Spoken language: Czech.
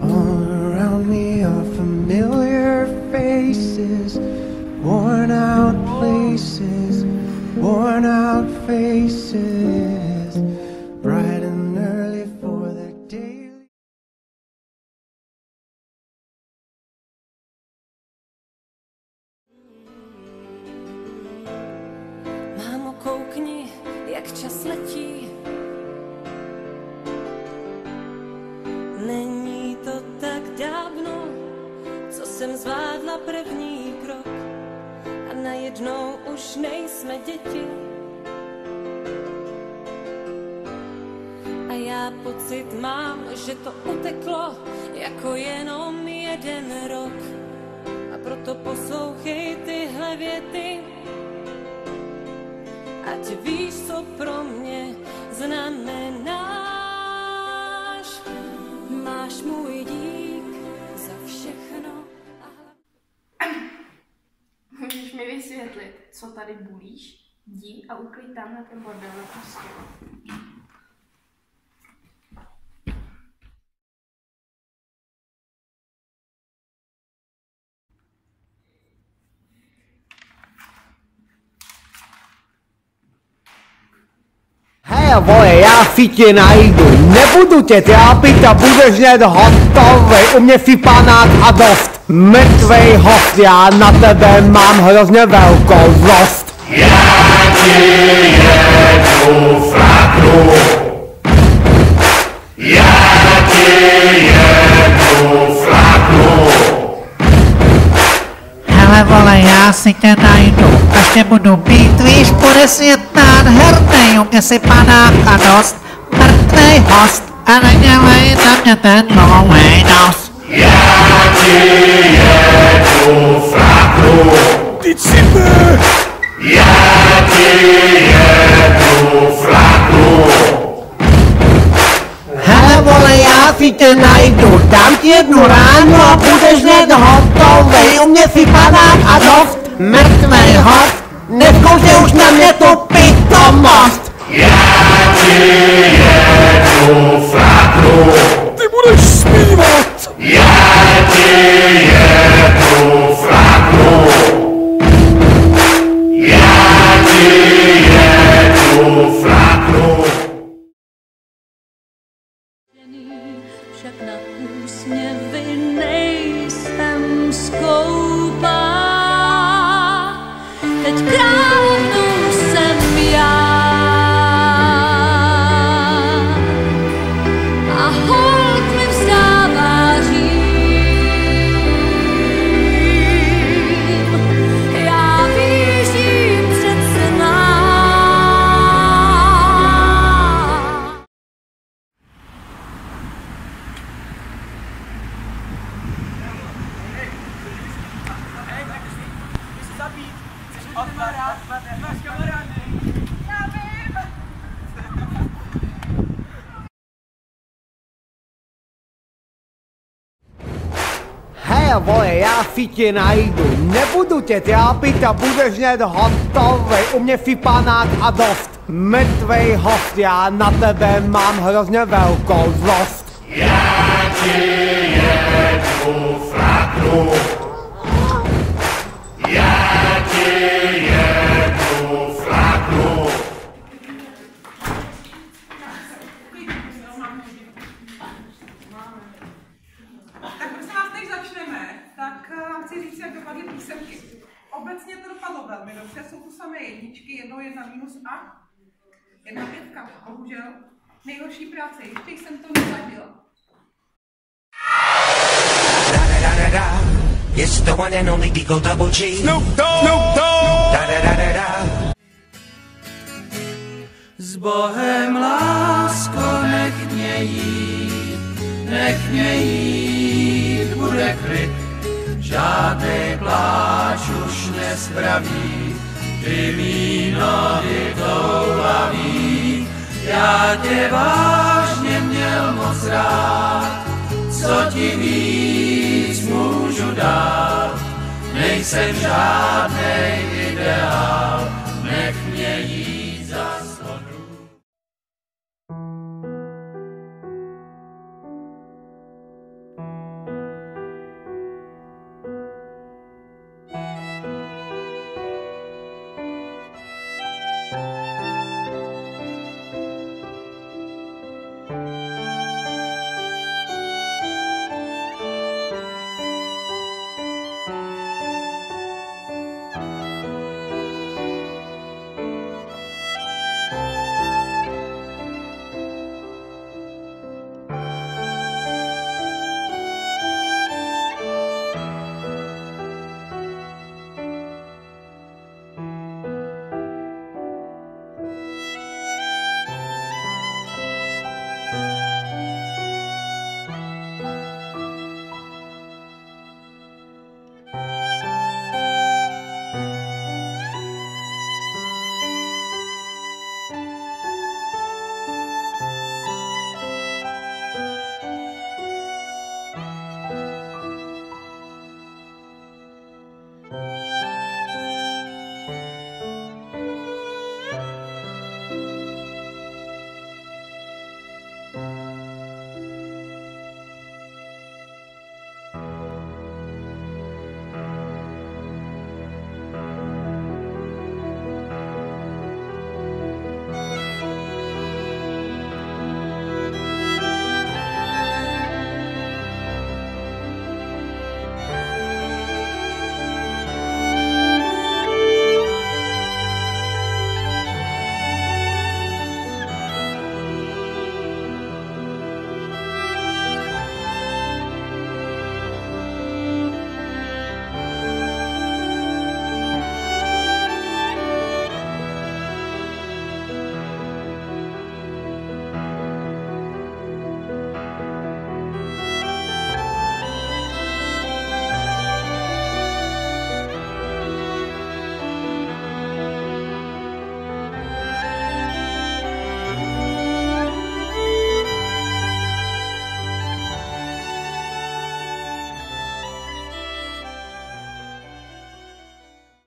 All around me are familiar faces, worn out places, worn out faces, bright and early for the daily. Mámo, koukni, jak čas letí. Není to tak dávno, co jsem zvládla první krok a najednou už nejsme děti. A já pocit mám, že to uteklo jako jenom jeden rok. A proto poslouchej tyhle věty, ať víš, co pro mě znamenáš. Máš můj dík za všechno. Můžeš mi vysvětlit, co tady bulíš? Jdi a uklid tamhle ten bordel na prostě. Hej vole, já si tě najdu, nebudu tě trápit a budeš hned hotovej, u mě fipanák a dost, mrtvej host, já na tebe mám hrozně velkou zlost. Já ti jedu flaknu, já ti jedu flaknu. Hele vole, já si tě najdu, až tě budu být, víš, bude svět nádherný, u mě si panák a dost, mrtvej host, a nedělej na mě ten novej nos. Já ti jedu flaknu, Ty cipe! já ti jedu flaknu. Hele vole, já si tě najdu, dám ti jednu ránu a budeš hned hotovej, u mě fipanák a dost, mrtvej host, nezkoušej už na mě tu pitomost. Já ti jedu flaknu, Ty budeš zpívat! já ti jedu flaknu, já ti jedu flaknu. Však na úsměvy nejsem skoupá. Teď královnou jsem já. A holt mi vzdává Řím. Já běžím přece nám. Hej vole, já si tě najdu, nebudu tě trápit a budeš hned hotovej, u mě fipanák a dost, mrtvej host, já na tebe mám hrozně velkou zlost. Já ti jedu flaknu, já ti jedu flaknu. Tak prosím vás, než začneme, tak vám chci říct, jak dopadly písemky. Obecně to dopadlo velmi dobře, jsou tu samé jedničky, jednou jedna minus a jedna pětka. Bohužel nejhorší práce, ještě jsem to nezadila. It's the one and only Deagle Double G. Snoop Dogg! Snoop Dogg! Da da da da da. S Bohem, lásko, nech mě jít, bude klid, žádnej pláč už nespraví, ty mý nohy toulaví. Já tě vážně měl moc rád, co ti víc můžu dát, nejsem žádnej ideál, nech mě jít.